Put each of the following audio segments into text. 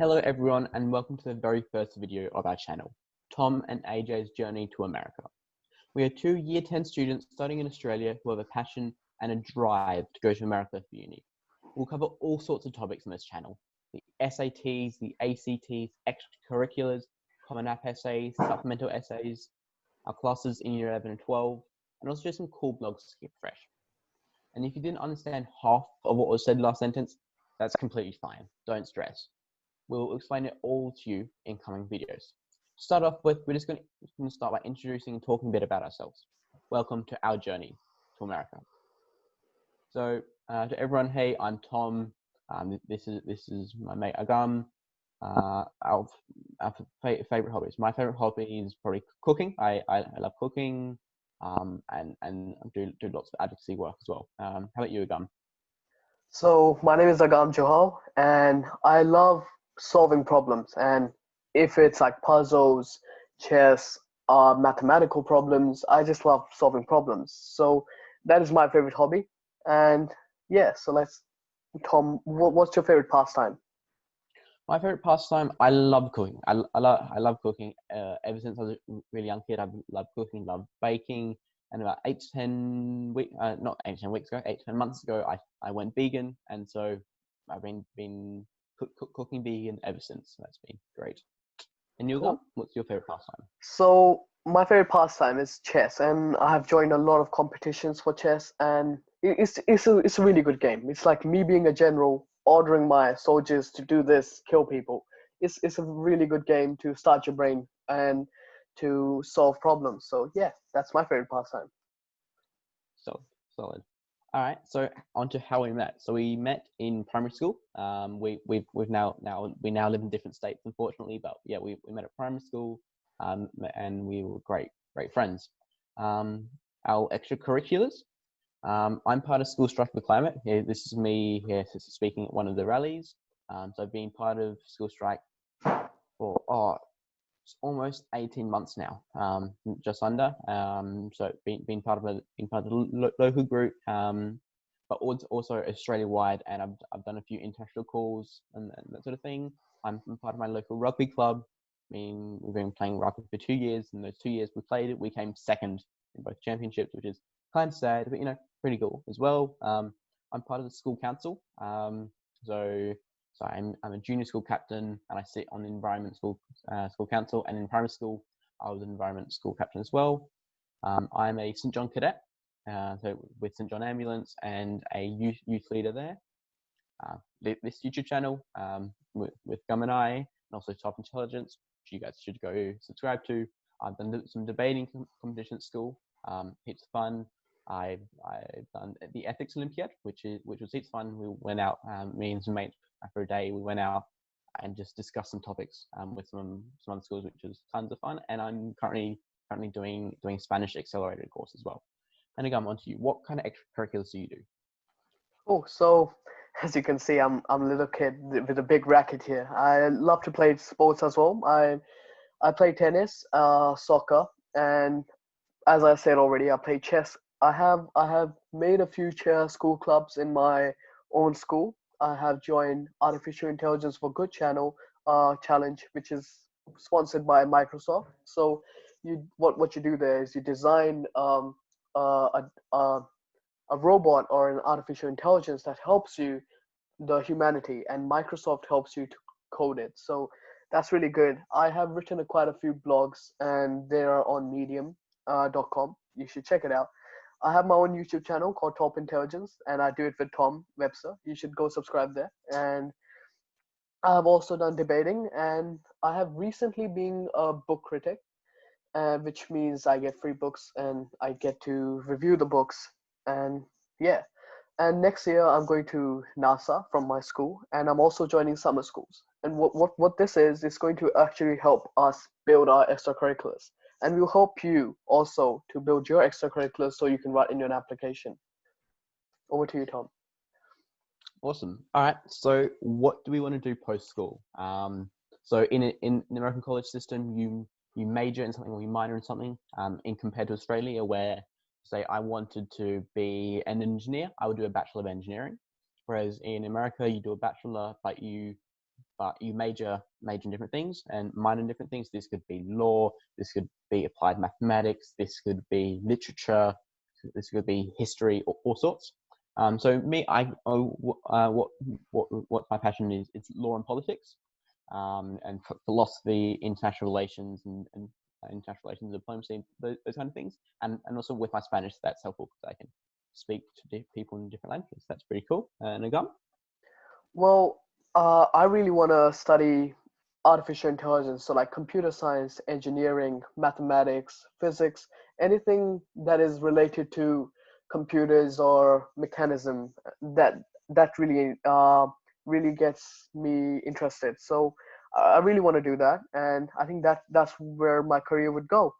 Hello everyone and welcome to the very first video of our channel, Tom and AJ's Journey to America. We are two Year 10 students studying in Australia who have a passion and a drive to go to America for uni. We'll cover all sorts of topics on this channel, the SATs, the ACTs, extracurriculars, Common App essays, supplemental essays, our classes in Year 11 and 12, and also just some cool blogs to keep fresh. And if you didn't understand half of what was said last sentence, that's completely fine, don't stress. We'll explain it all to you in coming videos. To start off with, we're just going to start by introducing and talking a bit about ourselves. Welcome to our journey to America. So to everyone, hey, I'm Tom. This is my mate Agam. Our favorite hobbies. My favorite hobby is probably cooking. I love cooking and do lots of advocacy work as well. How about you, Agam? So my name is Agam Johal, and I love solving problems. And if it's like puzzles, chess, mathematical problems, I just love solving problems. So that is my favorite hobby. And yeah, so Tom, what's your favorite pastime? My favorite pastime, I love cooking. I love cooking. Ever since I was a really young kid, I've loved cooking, loved baking. And about 8 to 10 weeks, not 8 to 10 weeks ago, 8 to 10 months ago, I went vegan. And so I've been cooking vegan ever since. So that's been great. And you, Cool. what's your favorite pastime? So my favorite pastime is chess, and I have joined a lot of competitions for chess, and it's a really good game. It's like me being a general, ordering my soldiers to do this, kill people. It's a really good game to start your brain and to solve problems. So yeah, that's my favorite pastime. So solid. All right. So on to how we met. So we met in primary school. We now live in different states, unfortunately. But yeah, we met at primary school, and we were great friends. Our extracurriculars. I'm part of School Strife for Climate. Here, this is me here speaking at one of the rallies. So I've been part of School Strike for it's almost 18 months now, just under. So being part of the local group, but also Australia wide, and I've done a few international calls and that sort of thing. I'm part of my local rugby club. We've been playing rugby for 2 years, and those 2 years we played it, we came second in both championships, which is kind of sad, but pretty cool as well. I'm part of the school council, so I'm a junior school captain, and I sit on the environment school council. And in primary school, I was an environment school captain as well. I'm a St John cadet, so with St John Ambulance, and a youth leader there. This YouTube channel with Gum and I, and also Top Intelligence, which you guys should go subscribe to. I've done some debating competition at school. Heaps of fun. I've done the ethics Olympiad, which was heaps of fun. We went out, me and some mates, after a day. We went out and just discussed some topics with some other schools, which was tons of fun. And I'm currently doing Spanish accelerated course as well. And again, on to you. What kind of extracurriculars do you do? Oh, so as you can see, I'm a little kid with a big racket here. I love to play sports as well. I play tennis, soccer, and as I said already, I play chess. I have made a few chess school clubs in my own school. I have joined Artificial Intelligence for Good channel challenge, which is sponsored by Microsoft. So what you do there is you design a robot or an artificial intelligence that helps you, the humanity, and Microsoft helps you to code it. So that's really good. I have written quite a few blogs, and they are on medium.com. You should check it out. I have my own YouTube channel called Top Intelligence, and I do it with Tom Webster. You should go subscribe there. And I have also done debating, and I have recently been a book critic, which means I get free books and I get to review the books. And yeah, and next year I'm going to NASA from my school, and I'm also joining summer schools. And what this is going to actually help us build our extracurriculars. And we'll help you also to build your extracurriculars so you can write in your application. Over to you, Tom. Awesome. All right. So what do we want to do post school? So in the American college system, you major in something or you minor in something. In compared to Australia, where say I wanted to be an engineer, I would do a Bachelor of Engineering. Whereas in America, you do a bachelor, but you but you major in different things and minor in different things. This could be law, this could be applied mathematics, this could be literature, this could be history, all sorts. So me, what my passion is, it's law and politics, and philosophy, international relations, and international relations, diplomacy, those kind of things. And also with my Spanish, that's helpful because I can speak to people in different languages. That's pretty cool. Nagam? Well, I really want to study artificial intelligence, so like computer science, engineering, mathematics, physics, anything that is related to computers or mechanism that really really gets me interested. So I really want to do that, and I think that's where my career would go.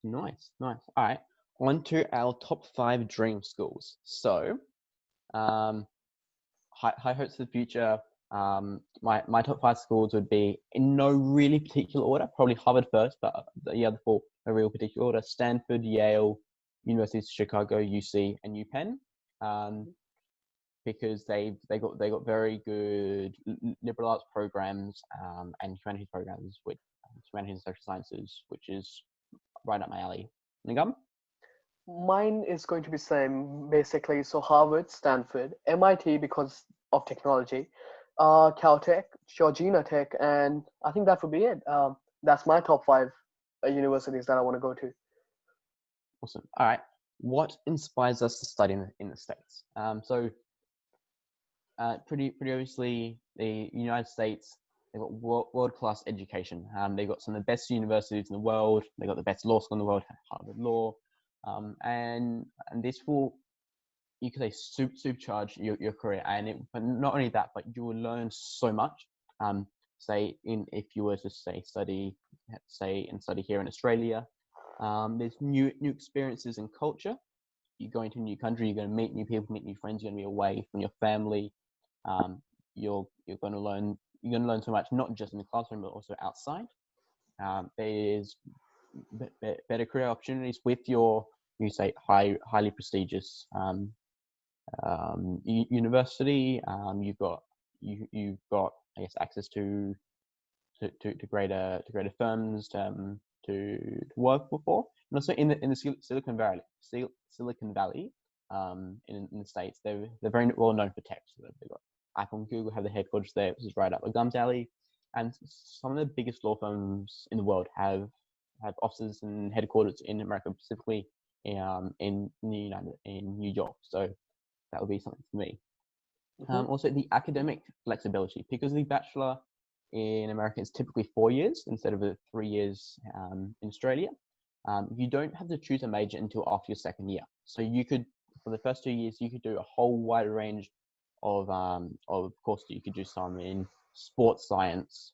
Nice. All right. On to our top 5 dream schools. So, um, high hopes for the future. My top 5 schools would be in no really particular order. Probably Harvard first, but the other 4 a real particular order: Stanford, Yale, University of Chicago, UC, and UPenn. Because they got very good liberal arts programs, and humanities programs, with humanities and social sciences, which is right up my alley. Nigam? Mine is going to be same basically. So Harvard, Stanford, MIT because of technology, Caltech, Georgina Tech, and I think that would be it. That's my top 5 universities that I want to go to. Awesome. All right. What inspires us to study in the States? Pretty obviously, the United States, they've got world-class education. They've got some of the best universities in the world. They've got the best law school in the world, Harvard Law, and this will, you could say, supercharge your career. And but not only that, but you will learn so much. Say if you were to study here in Australia, there's new experiences and culture. You're going to a new country, you're going to meet new people, meet new friends. You're going to be away from your family. You're going to learn so much, not just in the classroom, but also outside. There's better career opportunities with your, you say, highly prestigious university. You've got I guess access to greater firms to work for, and also in the Silicon Valley. Silicon Valley, in the States, they're very well known for tech. So they've got Apple and Google have their headquarters there, which is right up a Gums Alley, and some of the biggest law firms in the world have offices and headquarters in America, specifically in New York. So that would be something for me. Mhm. Also, the academic flexibility, because the bachelor in America is typically 4 years instead of the 3 years in Australia. You don't have to choose a major until after your second year. So you could, for the first 2 years, you could do a whole wide range of courses. You could do some in sports science,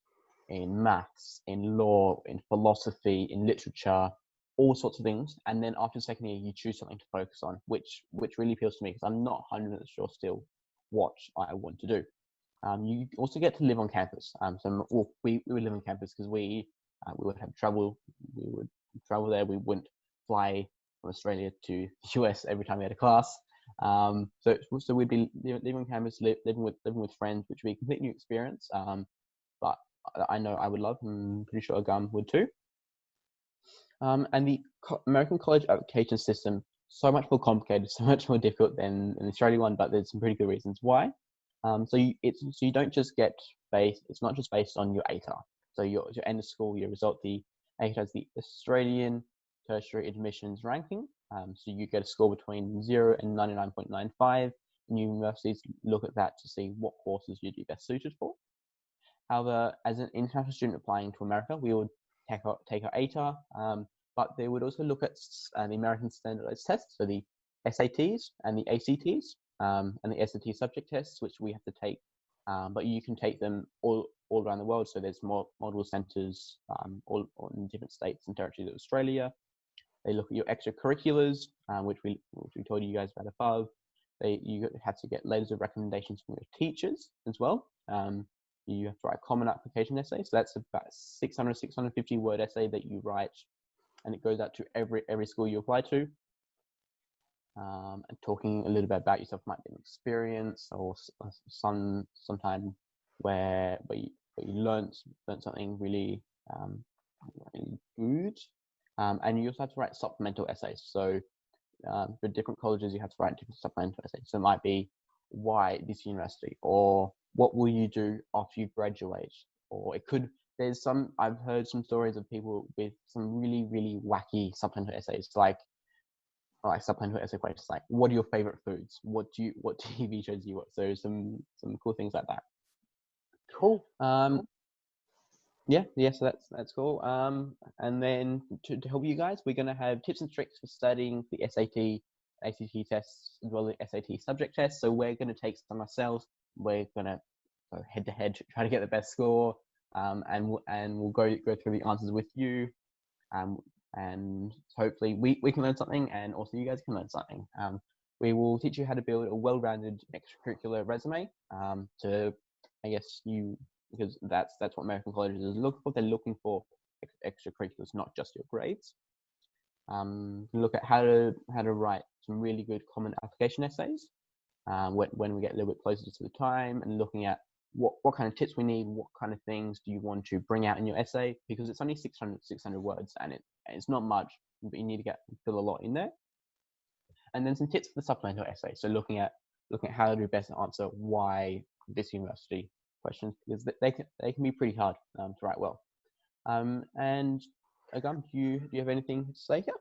in maths, in law, in philosophy, in literature, all sorts of things. And then after the second year, you choose something to focus on, which really appeals to me because I'm not 100% sure still what I want to do. You also get to live on campus. We would live on campus because we would have travel. We would travel there. We wouldn't fly from Australia to the US every time we had a class. So we'd be living on campus, living with friends, which would be a complete new experience. But I know I would love. I'm pretty sure Agam would too. And the American college application system, so much more complicated, so much more difficult than the Australian one, but there's some pretty good reasons why. So you don't just get based. It's not just based on your ATAR. So your end of school, your result, the ATAR is the Australian Tertiary Admissions Ranking. So you get a score between 0 and 99.95. And universities look at that to see what courses you'd be best suited for. However, as an international student applying to America, we would take our ATAR, but they would also look at the American standardized tests, so the SATs and the ACTs, and the SAT subject tests, which we have to take, but you can take them all around the world. So there's more model centers all in different states and territories of Australia. They look at your extracurriculars, which we told you guys about above. You have to get letters of recommendations from your teachers as well. You have to write a common application essay. So that's about 650 word essay that you write, and it goes out to every school you apply to. And talking a little bit about yourself might be an experience or sometime where you learned something really really good, and you also have to write supplemental essays. So for different colleges, you have to write different supplemental essays. So it might be why this university, or what will you do after you graduate, or it could. There's some. I've heard some stories of people with some really really wacky supplemental essays, like supplemental essay questions, like what are your favorite foods? What TV shows do you watch? So some cool things like that. Cool. Yeah, so that's cool. And then to help you guys, we're gonna have tips and tricks for studying the SAT, ACT tests, as well as SAT subject tests. So we're gonna take some ourselves. We're gonna go head to head, try to get the best score, and we'll go through the answers with you, and hopefully we can learn something, and also you guys can learn something. We will teach you how to build a well-rounded extracurricular resume. To I guess you because that's what American colleges is looking for. They're looking for extracurriculars, not just your grades. Look at how to write some really good common application essays when we get a little bit closer to the time, and looking at what kind of tips we need, what kind of things do you want to bring out in your essay, because it's only 600 words, and it's not much, but you need to fill a lot in there. And then some tips for the supplemental essay. So looking at how to best answer why this university questions, because they can be pretty hard to write well. And Agam, do you have anything to say here?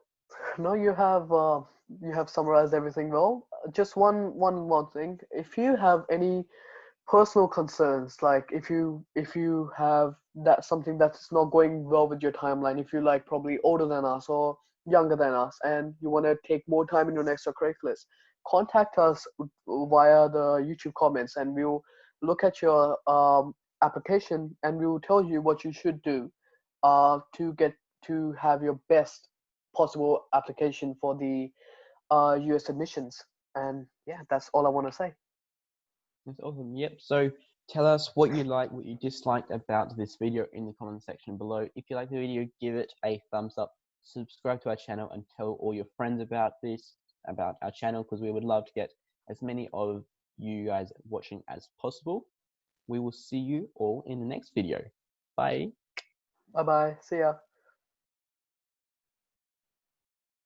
No, you have summarized everything well. Just one more thing. If you have any personal concerns, like if you have that something that's not going well with your timeline, if you like probably older than us or younger than us, and you want to take more time in your extracurriculars, contact us via the YouTube comments, and we'll look at your application, and we will tell you what you should do to get to have your best possible application for the US admissions. And yeah, that's all I want to say. That's awesome. Yep. So tell us what you like, what you disliked about this video in the comment section below. If you like the video, give it a thumbs up. Subscribe to our channel and tell all your friends about our channel, because we would love to get as many of you guys watching as possible. We will see you all in the next video. Bye. Bye bye. See ya.